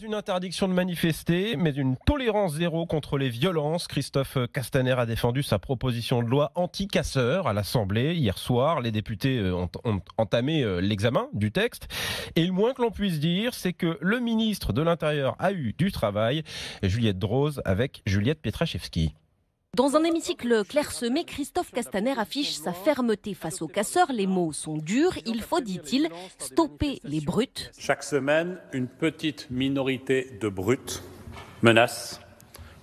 une interdiction de manifester, mais une tolérance zéro contre les violences. Christophe Castaner a défendu sa proposition de loi anti-casseurs à l'Assemblée. Hier soir, les députés ont entamé l'examen du texte. Et le moins que l'on puisse dire, c'est que le ministre de l'Intérieur a eu du travail. Juliette Droz avec Juliette Pietraszewski. Dans un hémicycle clairsemé, Christophe Castaner affiche sa fermeté face aux casseurs. Les mots sont durs. Il faut, dit-il, stopper les brutes. Chaque semaine, une petite minorité de brutes menace,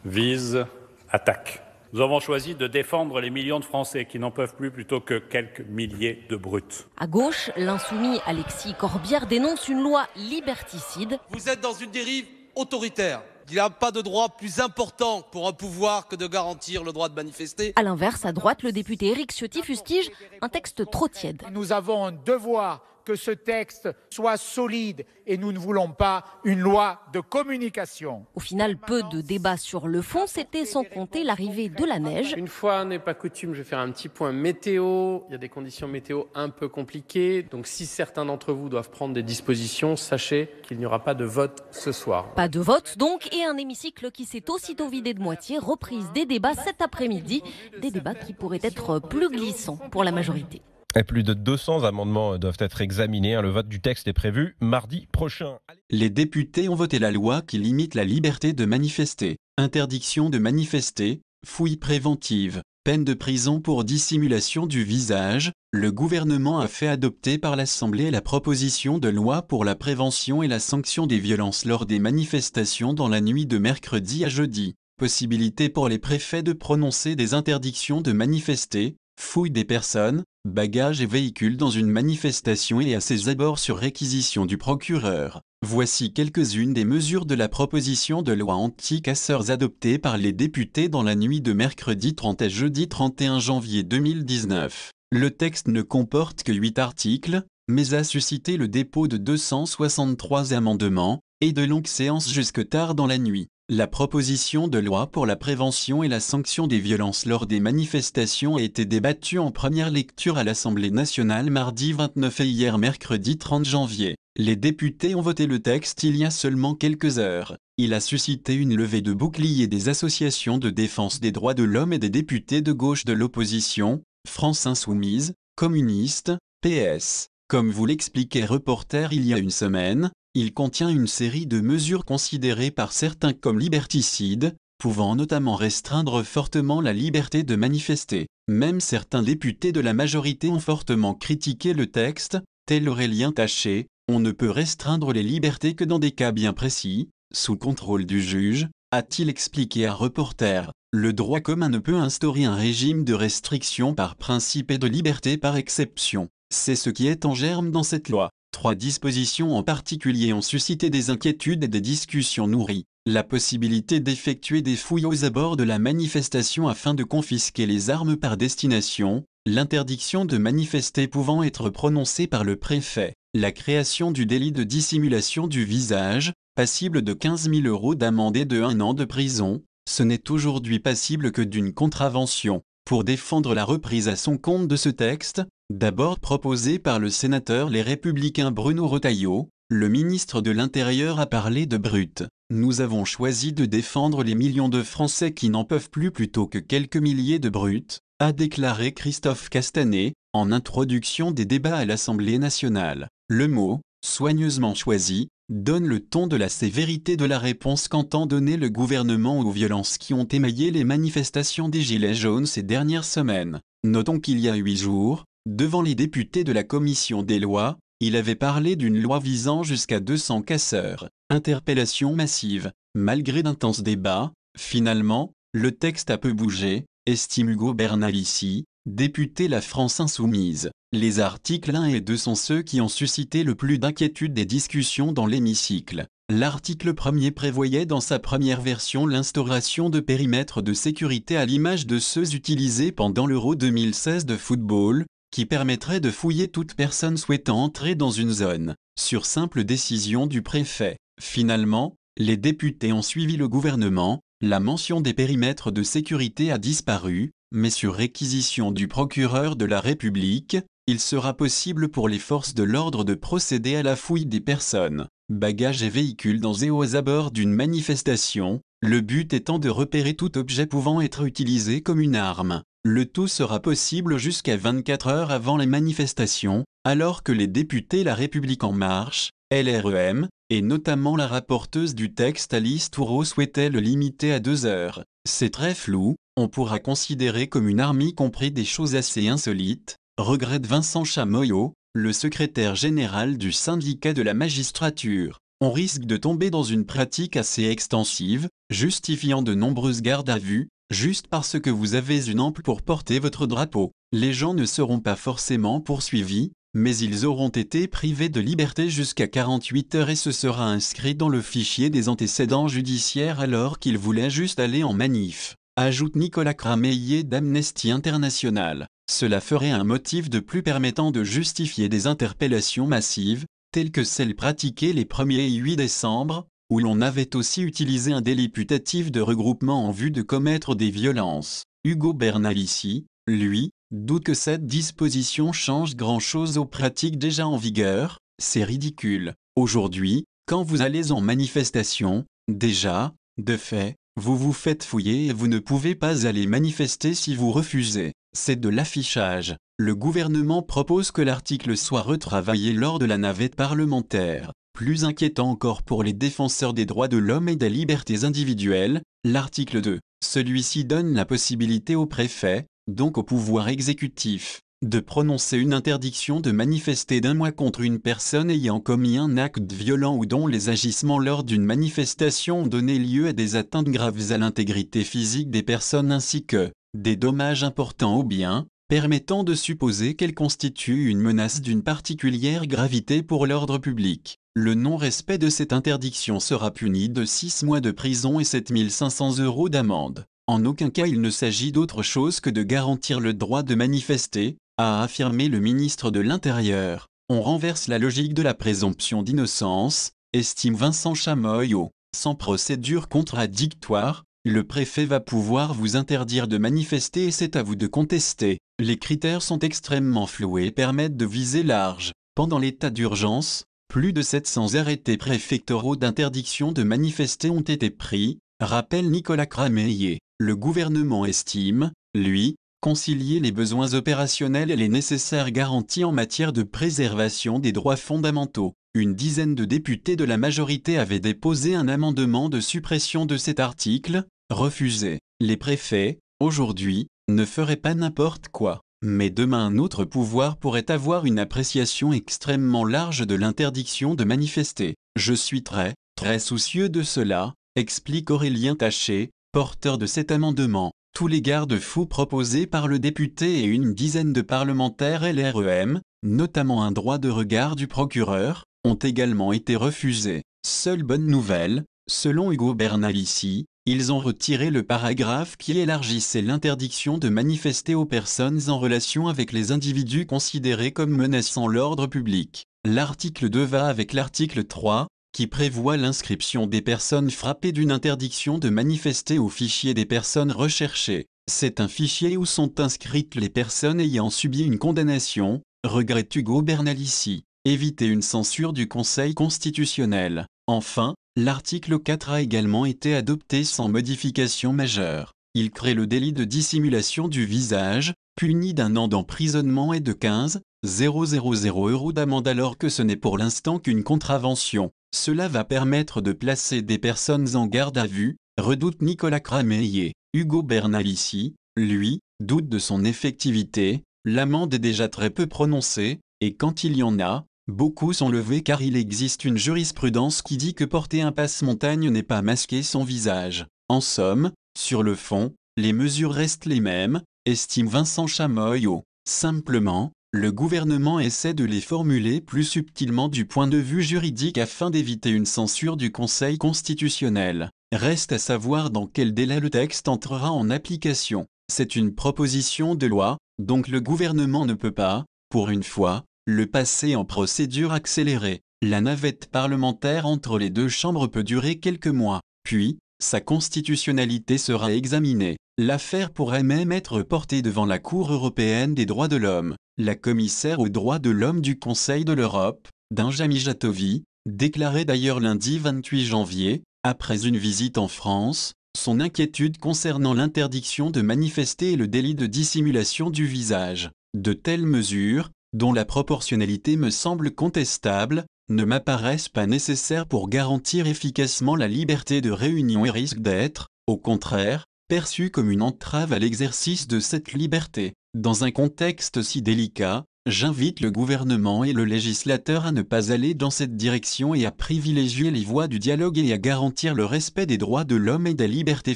vise, attaque. Nous avons choisi de défendre les millions de Français qui n'en peuvent plus plutôt que quelques milliers de brutes. À gauche, l'insoumis Alexis Corbière dénonce une loi liberticide. Vous êtes dans une dérive autoritaire. Il n'y a pas de droit plus important pour un pouvoir que de garantir le droit de manifester. À l'inverse, à droite, le député Éric Ciotti fustige un texte trop tiède. Nous avons un devoir que ce texte soit solide et nous ne voulons pas une loi de communication. Au final, peu de débats sur le fond, c'était sans compter l'arrivée de la neige. Une fois n'est pas coutume, je vais faire un petit point météo. Il y a des conditions météo un peu compliquées. Donc si certains d'entre vous doivent prendre des dispositions, sachez qu'il n'y aura pas de vote ce soir. Pas de vote donc, et un hémicycle qui s'est aussitôt vidé de moitié. Reprise des débats cet après-midi. Des débats qui pourraient être plus glissants pour la majorité. Et plus de 200 amendements doivent être examinés. Le vote du texte est prévu mardi prochain. Les députés ont voté la loi qui limite la liberté de manifester. Interdiction de manifester, fouille préventive, peine de prison pour dissimulation du visage. Le gouvernement a fait adopter par l'Assemblée la proposition de loi pour la prévention et la sanction des violences lors des manifestations dans la nuit de mercredi à jeudi. Possibilité pour les préfets de prononcer des interdictions de manifester, fouille des personnes, bagages et véhicules dans une manifestation et à ses abords sur réquisition du procureur. Voici quelques-unes des mesures de la proposition de loi anti-casseurs adoptée par les députés dans la nuit de mercredi 30 à jeudi 31 janvier 2019. Le texte ne comporte que 8 articles, mais a suscité le dépôt de 263 amendements et de longues séances jusque tard dans la nuit. La proposition de loi pour la prévention et la sanction des violences lors des manifestations a été débattue en première lecture à l'Assemblée nationale mardi 29 et hier mercredi 30 janvier. Les députés ont voté le texte il y a seulement quelques heures. Il a suscité une levée de boucliers des associations de défense des droits de l'homme et des députés de gauche de l'opposition, France Insoumise, communistes, PS. Comme vous l'expliquait Reporter il y a une semaine, il contient une série de mesures considérées par certains comme liberticides, pouvant notamment restreindre fortement la liberté de manifester. Même certains députés de la majorité ont fortement critiqué le texte, tel Aurélien Taché. On ne peut restreindre les libertés que dans des cas bien précis, sous contrôle du juge, a-t-il expliqué à Reporter. Le droit commun ne peut instaurer un régime de restriction par principe et de liberté par exception. C'est ce qui est en germe dans cette loi. 3 dispositions en particulier ont suscité des inquiétudes et des discussions nourries. La possibilité d'effectuer des fouilles aux abords de la manifestation afin de confisquer les armes par destination, l'interdiction de manifester pouvant être prononcée par le préfet, la création du délit de dissimulation du visage, passible de 15 000 € d'amende et de 1 an de prison, ce n'est aujourd'hui passible que d'une contravention. Pour défendre la reprise à son compte de ce texte, d'abord proposé par le sénateur Les Républicains Bruno Retailleau, le ministre de l'Intérieur a parlé de brutes. Nous avons choisi de défendre les millions de Français qui n'en peuvent plus plutôt que quelques milliers de brutes, a déclaré Christophe Castaner, en introduction des débats à l'Assemblée nationale. Le mot, soigneusement choisi, donne le ton de la sévérité de la réponse qu'entend donner le gouvernement aux violences qui ont émaillé les manifestations des Gilets jaunes ces dernières semaines. Notons qu'il y a 8 jours, devant les députés de la commission des lois, il avait parlé d'une loi visant jusqu'à 200 casseurs. Interpellation massive. Malgré d'intenses débats, finalement, le texte a peu bougé, estime Hugo Bernalici, député La France Insoumise. Les articles 1 et 2 sont ceux qui ont suscité le plus d'inquiétude des discussions dans l'hémicycle. L'article 1er prévoyait dans sa première version l'instauration de périmètres de sécurité à l'image de ceux utilisés pendant l'Euro 2016 de football, qui permettrait de fouiller toute personne souhaitant entrer dans une zone, sur simple décision du préfet. Finalement, les députés ont suivi le gouvernement, la mention des périmètres de sécurité a disparu, mais sur réquisition du procureur de la République, il sera possible pour les forces de l'ordre de procéder à la fouille des personnes. bagages et véhicules dans et aux abords d'une manifestation, le but étant de repérer tout objet pouvant être utilisé comme une arme. Le tout sera possible jusqu'à 24 heures avant la manifestation, alors que les députés La République En Marche, LREM, et notamment la rapporteuse du texte Alice Toureau souhaitaient le limiter à 2 heures. C'est très flou, on pourra considérer comme une arme y compris des choses assez insolites, regrette Vincent Chamoyau, le secrétaire général du syndicat de la magistrature. On risque de tomber dans une pratique assez extensive, justifiant de nombreuses gardes à vue, juste parce que vous avez une ample pour porter votre drapeau. Les gens ne seront pas forcément poursuivis, mais ils auront été privés de liberté jusqu'à 48 heures et ce sera inscrit dans le fichier des antécédents judiciaires alors qu'ils voulaient juste aller en manif, ajoute Nicolas Crameillet d'Amnesty International. Cela ferait un motif de plus permettant de justifier des interpellations massives, telles que celles pratiquées les 1er et 8 décembre, où l'on avait aussi utilisé un délit putatif de regroupement en vue de commettre des violences. Ugo Bernalici, lui, doute que cette disposition change grand-chose aux pratiques déjà en vigueur, c'est ridicule. Aujourd'hui, quand vous allez en manifestation, déjà, de fait, vous vous faites fouiller et vous ne pouvez pas aller manifester si vous refusez. C'est de l'affichage. Le gouvernement propose que l'article soit retravaillé lors de la navette parlementaire. Plus inquiétant encore pour les défenseurs des droits de l'homme et des libertés individuelles, l'article 2. Celui-ci donne la possibilité au préfet, donc au pouvoir exécutif, de prononcer une interdiction de manifester d'1 mois contre une personne ayant commis un acte violent ou dont les agissements lors d'une manifestation ont donné lieu à des atteintes graves à l'intégrité physique des personnes ainsi que des dommages importants aux biens, permettant de supposer qu'elle constitue une menace d'une particulière gravité pour l'ordre public. Le non-respect de cette interdiction sera puni de 6 mois de prison et 7 500 € d'amende. En aucun cas il ne s'agit d'autre chose que de garantir le droit de manifester, a affirmé le ministre de l'Intérieur. On renverse la logique de la présomption d'innocence, estime Vincent Chamoyau. Sans procédure contradictoire, le préfet va pouvoir vous interdire de manifester et c'est à vous de contester. Les critères sont extrêmement flous et permettent de viser large. Pendant l'état d'urgence, plus de 700 arrêtés préfectoraux d'interdiction de manifester ont été pris, rappelle Nicolas Crameillet. Le gouvernement estime, lui, concilier les besoins opérationnels et les nécessaires garanties en matière de préservation des droits fondamentaux. Une dizaine de députés de la majorité avaient déposé un amendement de suppression de cet article, refusé. Les préfets, aujourd'hui, ne feraient pas n'importe quoi. Mais demain un autre pouvoir pourrait avoir une appréciation extrêmement large de l'interdiction de manifester. Je suis très soucieux de cela, explique Aurélien Taché, porteur de cet amendement. Tous les garde-fous proposés par le député et une dizaine de parlementaires LREM, notamment un droit de regard du procureur, ont également été refusés. Seule bonne nouvelle, selon Ugo Bernalici, ils ont retiré le paragraphe qui élargissait l'interdiction de manifester aux personnes en relation avec les individus considérés comme menaçant l'ordre public. L'article 2 va avec l'article 3, qui prévoit l'inscription des personnes frappées d'une interdiction de manifester au fichier des personnes recherchées. C'est un fichier où sont inscrites les personnes ayant subi une condamnation, regrette Ugo Bernalici. Éviter une censure du Conseil constitutionnel. Enfin, l'article 4 a également été adopté sans modification majeure. Il crée le délit de dissimulation du visage, puni d'1 an d'emprisonnement et de 15 000 € d'amende alors que ce n'est pour l'instant qu'une contravention. Cela va permettre de placer des personnes en garde à vue, redoute Nicolas Crameillet. Ugo Bernalici, lui, doute de son effectivité, l'amende est déjà très peu prononcée, et quand il y en a, beaucoup sont levés car il existe une jurisprudence qui dit que porter un passe-montagne n'est pas masquer son visage. En somme, sur le fond, les mesures restent les mêmes, estime Vincent Chamoyau. Simplement, le gouvernement essaie de les formuler plus subtilement du point de vue juridique afin d'éviter une censure du Conseil constitutionnel. Reste à savoir dans quel délai le texte entrera en application. C'est une proposition de loi, donc le gouvernement ne peut pas, pour une fois, le passer en procédure accélérée. La navette parlementaire entre les deux chambres peut durer quelques mois, puis, sa constitutionnalité sera examinée. L'affaire pourrait même être portée devant la Cour européenne des droits de l'homme. La commissaire aux droits de l'homme du Conseil de l'Europe, Danja Mijatović, déclarait d'ailleurs lundi 28 janvier, après une visite en France, son inquiétude concernant l'interdiction de manifester et le délit de dissimulation du visage. De telles mesures, dont la proportionnalité me semble contestable, ne m'apparaissent pas nécessaires pour garantir efficacement la liberté de réunion et risquent d'être, au contraire, perçues comme une entrave à l'exercice de cette liberté. Dans un contexte si délicat, j'invite le gouvernement et le législateur à ne pas aller dans cette direction et à privilégier les voies du dialogue et à garantir le respect des droits de l'homme et des libertés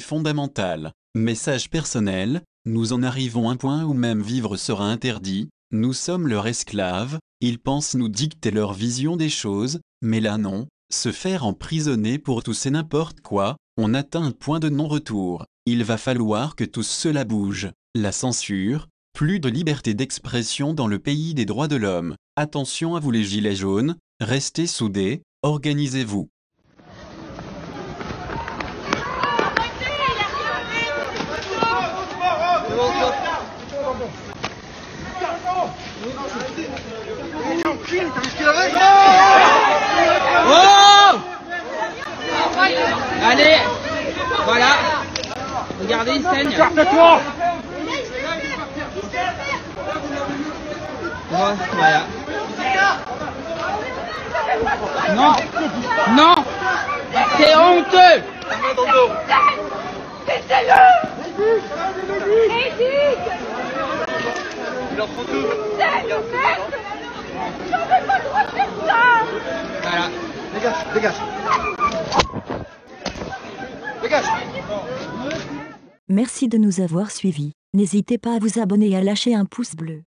fondamentales. Message personnel, nous en arrivons à un point où même vivre sera interdit, nous sommes leurs esclaves, ils pensent nous dicter leur vision des choses, mais là non, se faire emprisonner pour tout et n'importe quoi, on atteint un point de non-retour. Il va falloir que tout cela bouge. La censure, plus de liberté d'expression dans le pays des droits de l'homme. Attention à vous les gilets jaunes, restez soudés, organisez-vous. Oh! Allez, voilà. Regardez, il saigne. Écarte-toi! Voilà. Non, non, c'est honteux. Voilà. Dégage, dégage. Dégage. Merci de nous avoir suivis. N'hésitez pas à vous abonner et à lâcher un pouce bleu.